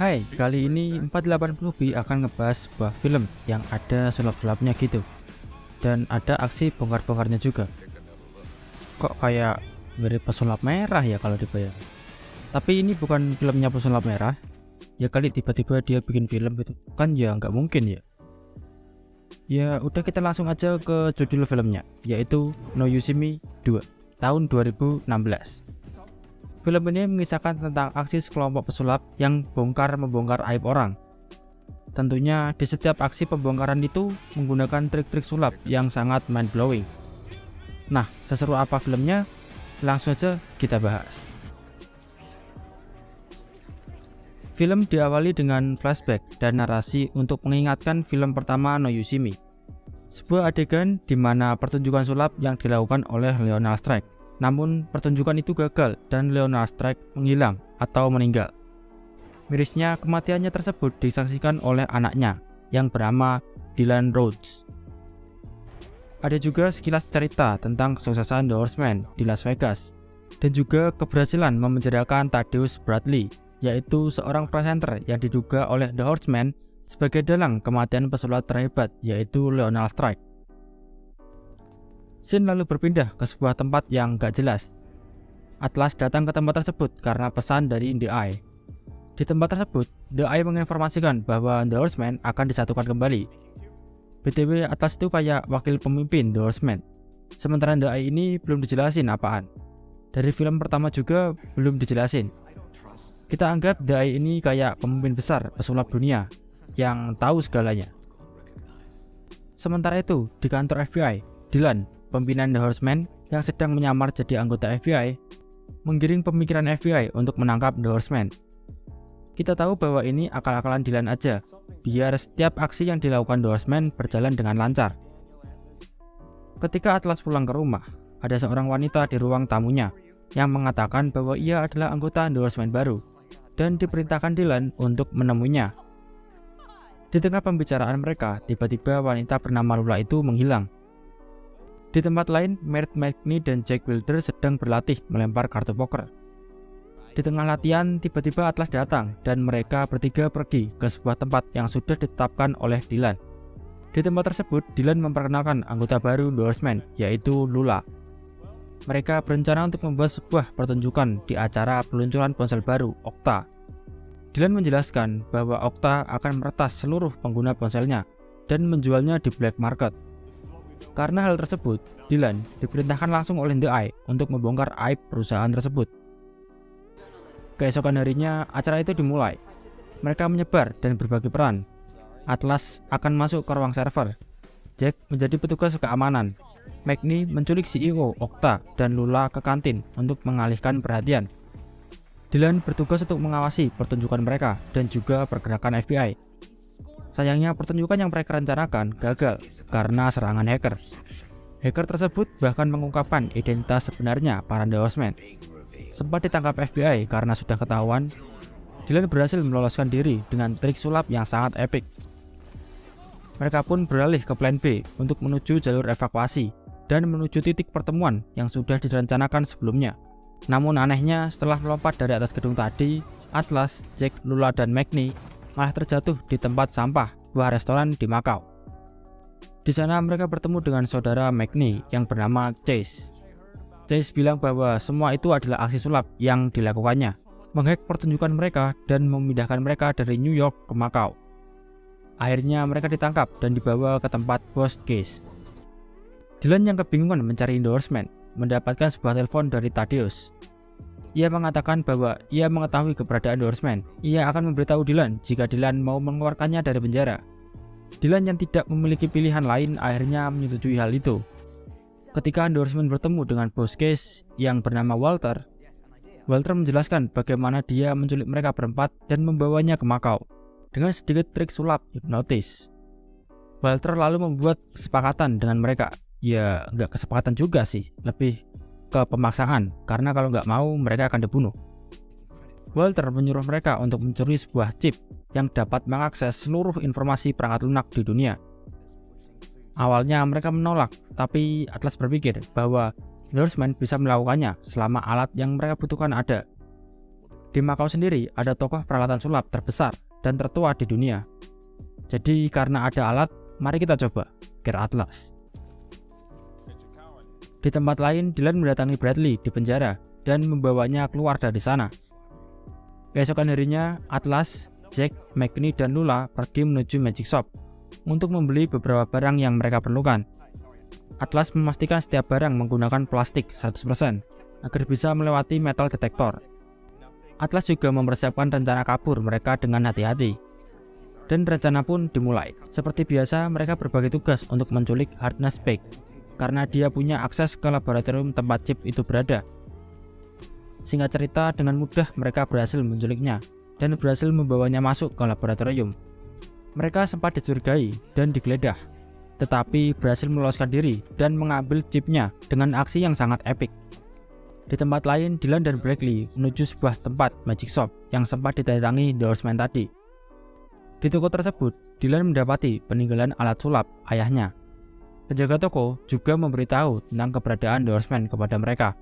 Hai, kali ini 480p akan ngebahas sebuah film yang ada sulap-sulapnya gitu. Dan ada aksi bongkar-bongkarnya juga. Kok kayak mirip pesulap merah ya kalau dibayang. Tapi ini bukan filmnya pesulap merah. Ya kali tiba-tiba dia bikin film gitu. Kan ya nggak mungkin ya. Ya udah kita langsung aja ke judul filmnya, yaitu No You See Me 2 tahun 2016. Film ini mengisahkan tentang aksi sekelompok pesulap yang bongkar-membongkar aib orang. Tentunya di setiap aksi pembongkaran itu menggunakan trik-trik sulap yang sangat mind-blowing. Nah, seseru apa filmnya? Langsung aja kita bahas. Film diawali dengan flashback dan narasi untuk mengingatkan film pertama No You See Me. Sebuah adegan di mana pertunjukan sulap yang dilakukan oleh Leonard Strike. Namun pertunjukan itu gagal dan Leonard Strike menghilang atau meninggal. Mirisnya kematiannya tersebut disaksikan oleh anaknya yang bernama Dylan Rhodes. Ada juga sekilas cerita tentang kesuksesan The Horsemen di Las Vegas dan juga keberhasilan memenjarakan Thaddeus Bradley, yaitu seorang presenter yang diduga oleh The Horsemen sebagai dalang kematian pesulap terhebat, yaitu Leonard Strike. Scene lalu berpindah ke sebuah tempat yang gak jelas. Atlas datang ke tempat tersebut karena pesan dari The Eye. Di tempat tersebut, The Eye menginformasikan bahwa The Horsemen akan disatukan kembali. BTW, Atlas itu kayak wakil pemimpin The Horsemen. Sementara The Eye ini belum dijelasin apaan. Dari film pertama juga belum dijelasin. Kita anggap The Eye ini kayak pemimpin besar pesulap dunia yang tahu segalanya. Sementara itu, di kantor FBI, Dylan, pimpinan The Horsemen yang sedang menyamar jadi anggota FBI, menggiring pemikiran FBI untuk menangkap The Horsemen. Kita tahu bahwa ini akal-akalan Dylan aja, biar setiap aksi yang dilakukan The Horsemen berjalan dengan lancar. Ketika Atlas pulang ke rumah, ada seorang wanita di ruang tamunya yang mengatakan bahwa ia adalah anggota The Horsemen baru dan diperintahkan Dylan untuk menemuinya. Di tengah pembicaraan mereka, tiba-tiba wanita bernama Lula itu menghilang. Di tempat lain, Mert McNee dan Jack Wilder sedang berlatih melempar kartu poker. Di tengah latihan, tiba-tiba Atlas datang dan mereka bertiga pergi ke sebuah tempat yang sudah ditetapkan oleh Dylan. Di tempat tersebut, Dylan memperkenalkan anggota baru The Horsemen, yaitu Lula. Mereka berencana untuk membuat sebuah pertunjukan di acara peluncuran ponsel baru, Okta. Dylan menjelaskan bahwa Okta akan meretas seluruh pengguna ponselnya dan menjualnya di black market. Karena hal tersebut, Dylan diperintahkan langsung oleh The Eye untuk membongkar aib perusahaan tersebut. Keesokan harinya, acara itu dimulai. Mereka menyebar dan berbagi peran. Atlas akan masuk ke ruang server. Jack menjadi petugas keamanan. McNee menculik CEO Okta dan Lula ke kantin untuk mengalihkan perhatian. Dylan bertugas untuk mengawasi pertunjukan mereka dan juga pergerakan FBI. Sayangnya pertunjukan yang mereka rencanakan gagal karena serangan hacker. Hacker tersebut bahkan mengungkapkan identitas sebenarnya para The Horsemen. Sempat ditangkap FBI karena sudah ketahuan, Dylan berhasil meloloskan diri dengan trik sulap yang sangat epik. Mereka pun beralih ke plan B untuk menuju jalur evakuasi dan menuju titik pertemuan yang sudah direncanakan sebelumnya. Namun anehnya, setelah melompat dari atas gedung tadi, Atlas, Jack, Lula, dan McNee malah terjatuh di tempat sampah sebuah restoran di Macau. Di sana mereka bertemu dengan saudara McNee yang bernama Chase. Chase bilang bahwa semua itu adalah aksi sulap yang dilakukannya, menghack pertunjukan mereka dan memindahkan mereka dari New York ke Macau. Akhirnya mereka ditangkap dan dibawa ke tempat Ghost Case. Dylan yang kebingungan mencari The Horsemen mendapatkan sebuah telepon dari Thaddeus. Ia mengatakan bahwa ia mengetahui keberadaan The Horsemen. Ia akan memberitahu Dylan jika Dylan mau mengeluarkannya dari penjara. Dylan yang tidak memiliki pilihan lain akhirnya menyetujui hal itu. Ketika The Horsemen bertemu dengan bos Case yang bernama Walter, Walter menjelaskan bagaimana dia menculik mereka berempat dan membawanya ke Macau dengan sedikit trik sulap hipnotis. Walter lalu membuat kesepakatan dengan mereka. Ya, nggak kesepakatan juga sih, lebih ke pemaksaan, karena kalau nggak mau mereka akan dibunuh. Walter menyuruh mereka untuk mencuri sebuah chip yang dapat mengakses seluruh informasi perangkat lunak di dunia. Awalnya mereka menolak, tapi Atlas berpikir bahwa The Horsemen bisa melakukannya selama alat yang mereka butuhkan ada. Di Makau sendiri ada tokoh peralatan sulap terbesar dan tertua di dunia. Jadi karena ada alat, mari kita coba, Kir Atlas. Di tempat lain, Dylan mendatangi Bradley di penjara dan membawanya keluar dari sana. Keesokan harinya, Atlas, Jack, McNee, dan Lula pergi menuju Magic Shop untuk membeli beberapa barang yang mereka perlukan. Atlas memastikan setiap barang menggunakan plastik 100% agar bisa melewati metal detektor. Atlas juga mempersiapkan rencana kabur mereka dengan hati-hati. Dan rencana pun dimulai. Seperti biasa, mereka berbagi tugas untuk menculik Harkness Speke karena dia punya akses ke laboratorium tempat chip itu berada. Singkat cerita, dengan mudah mereka berhasil menculiknya dan berhasil membawanya masuk ke laboratorium. Mereka sempat dicurigai dan digeledah, tetapi berhasil meloloskan diri dan mengambil chipnya dengan aksi yang sangat epik. Di tempat lain, Dylan dan Bradley menuju sebuah tempat Magic Shop yang sempat didatangi The Horseman tadi. Di toko tersebut, Dylan mendapati peninggalan alat sulap ayahnya. Penjaga toko juga memberitahu tentang keberadaan The Horseman kepada mereka.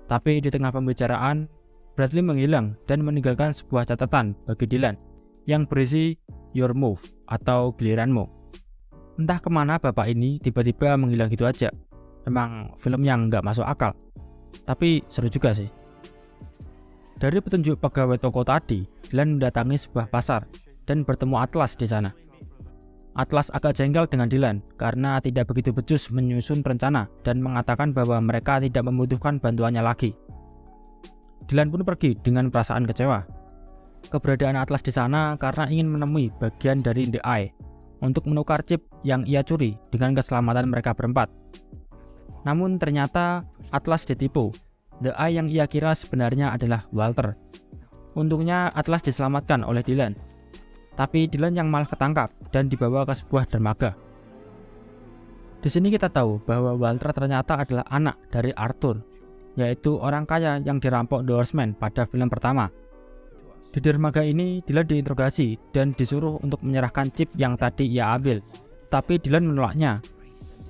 Tapi di tengah pembicaraan, Bradley menghilang dan meninggalkan sebuah catatan bagi Dylan yang berisi "Your move" atau giliranmu. Entah kemana bapak ini tiba-tiba menghilang gitu aja. Memang film yang nggak masuk akal. Tapi seru juga sih. Dari petunjuk pegawai toko tadi, Dylan mendatangi sebuah pasar dan bertemu Atlas di sana. Atlas agak jengkel dengan Dylan karena tidak begitu becus menyusun rencana dan mengatakan bahwa mereka tidak membutuhkan bantuannya lagi. Dylan pun pergi dengan perasaan kecewa. Keberadaan Atlas di sana karena ingin menemui bagian dari The Eye untuk menukar chip yang ia curi dengan keselamatan mereka berempat. Namun ternyata Atlas ditipu. The Eye yang ia kira sebenarnya adalah Walter. Untungnya Atlas diselamatkan oleh Dylan. Tapi Dylan yang malah ketangkap dan dibawa ke sebuah dermaga. Di sini kita tahu bahwa Walter ternyata adalah anak dari Arthur, yaitu orang kaya yang dirampok The Horseman pada film pertama. Di dermaga ini, Dylan diinterogasi dan disuruh untuk menyerahkan chip yang tadi ia ambil, tapi Dylan menolaknya.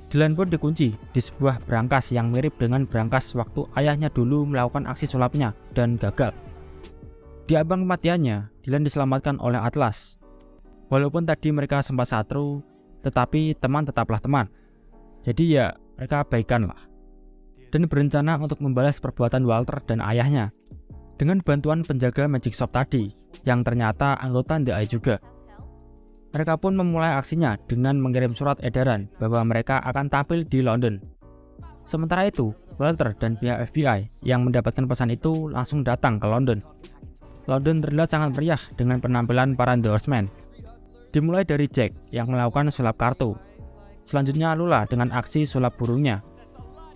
Dylan pun dikunci di sebuah brankas yang mirip dengan brankas waktu ayahnya dulu melakukan aksi sulapnya dan gagal. Di ambang kematiannya, Dylan diselamatkan oleh Atlas. Walaupun tadi mereka sempat satru, tetapi teman tetaplah teman. Jadi ya, mereka baikan lah. Dan berencana untuk membalas perbuatan Walter dan ayahnya dengan bantuan penjaga Magic Shop tadi, yang ternyata anggota The Eye juga. Mereka pun memulai aksinya dengan mengirim surat edaran bahwa mereka akan tampil di London. Sementara itu, Walter dan pihak FBI yang mendapatkan pesan itu langsung datang ke London. London terlihat sangat meriah dengan penampilan para The Horseman. Dimulai dari Jack yang melakukan sulap kartu. Selanjutnya Lula dengan aksi sulap burungnya.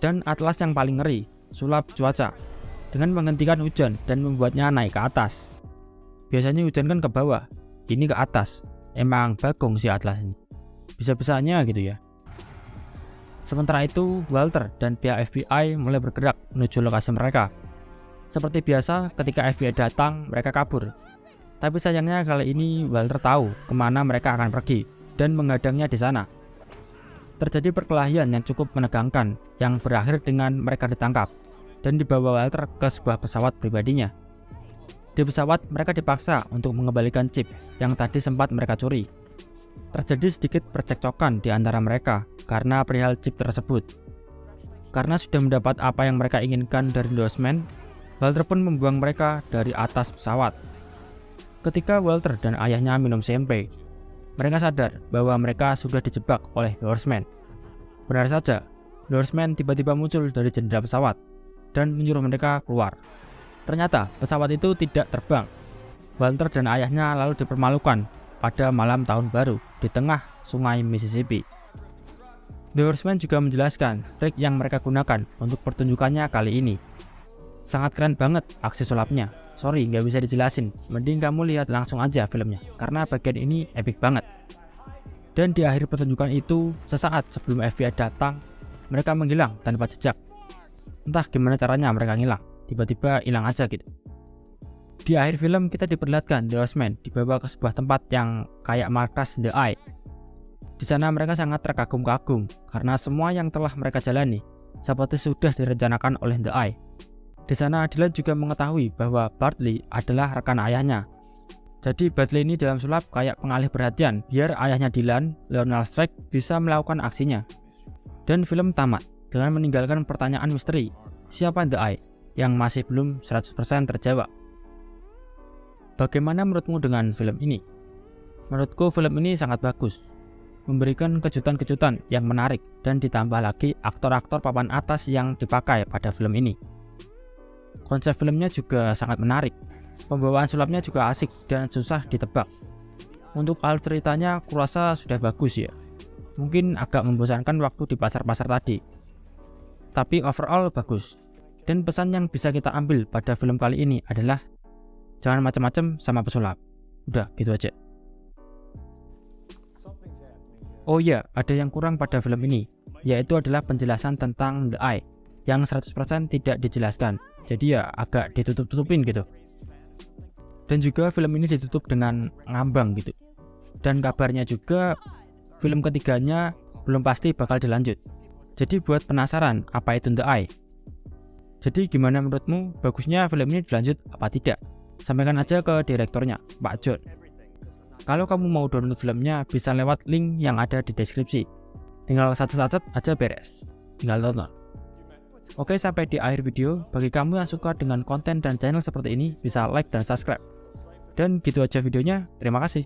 Dan Atlas yang paling ngeri, sulap cuaca, dengan menghentikan hujan dan membuatnya naik ke atas. Biasanya hujan kan ke bawah, ini ke atas. Emang bagong si Atlas ini. Bisa-bisanya gitu ya. Sementara itu, Walter dan pihak FBI mulai bergerak menuju lokasi mereka. Seperti biasa, ketika FBI datang, mereka kabur. Tapi sayangnya kali ini Walter tahu kemana mereka akan pergi dan menghadangnya di sana. Terjadi perkelahian yang cukup menegangkan yang berakhir dengan mereka ditangkap dan dibawa Walter ke sebuah pesawat pribadinya. Di pesawat, mereka dipaksa untuk mengembalikan chip yang tadi sempat mereka curi. Terjadi sedikit percekcokan di antara mereka karena perihal chip tersebut. Karena sudah mendapat apa yang mereka inginkan dari The Horseman, Walter pun membuang mereka dari atas pesawat. Ketika Walter dan ayahnya minum SMP, mereka sadar bahwa mereka sudah dijebak oleh The Horseman. Benar saja, The Horseman tiba-tiba muncul dari jendela pesawat dan menyuruh mereka keluar. Ternyata pesawat itu tidak terbang. Walter dan ayahnya lalu dipermalukan pada malam tahun baru di tengah sungai Mississippi. The Horseman juga menjelaskan trik yang mereka gunakan untuk pertunjukannya kali ini. Sangat keren banget aksi sulapnya. Sorry, nggak bisa dijelasin. Mending kamu lihat langsung aja filmnya, karena bagian ini epic banget. Dan di akhir pertunjukan itu, sesaat sebelum FBI datang, mereka menghilang tanpa jejak. Entah gimana caranya mereka ngilang, tiba-tiba hilang aja gitu. Di akhir film kita diperlihatkan The Horseman dibawa ke sebuah tempat yang kayak markas The Eye. Di sana mereka sangat terkagum-kagum karena semua yang telah mereka jalani seperti sudah direncanakan oleh The Eye. Di sana Dylan juga mengetahui bahwa Bartley adalah rekan ayahnya. Jadi Bartley ini dalam sulap kayak pengalih perhatian biar ayahnya Dylan, Lionel Strike, bisa melakukan aksinya. Dan film tamat dengan meninggalkan pertanyaan misteri, siapa The Eye, yang masih belum 100% terjawab. Bagaimana menurutmu dengan film ini? Menurutku film ini sangat bagus, memberikan kejutan-kejutan yang menarik dan ditambah lagi aktor-aktor papan atas yang dipakai pada film ini. Konsep filmnya juga sangat menarik, pembawaan sulapnya juga asik dan susah ditebak. Untuk alur ceritanya kurasa sudah bagus ya, mungkin agak membosankan waktu di pasar-pasar tadi, tapi overall bagus. Dan pesan yang bisa kita ambil pada film kali ini adalah jangan macam-macam sama pesulap. Udah gitu aja. Oh iya, ada yang kurang pada film ini, yaitu adalah penjelasan tentang The Eye yang 100% tidak dijelaskan. Jadi ya agak ditutup-tutupin gitu. Dan juga film ini ditutup dengan ngambang gitu. Dan kabarnya juga film ketiganya belum pasti bakal dilanjut. Jadi buat penasaran apa itu The Eye. Jadi gimana menurutmu, bagusnya film ini dilanjut apa tidak? Sampaikan aja ke direkturnya, Pak John. Kalau kamu mau download filmnya bisa lewat link yang ada di deskripsi. Tinggal satu-satu aja beres. Tinggal tonton. Oke, sampai di akhir video. Bagi kamu yang suka dengan konten dan channel seperti ini, bisa like dan subscribe. Dan gitu aja videonya. Terima kasih.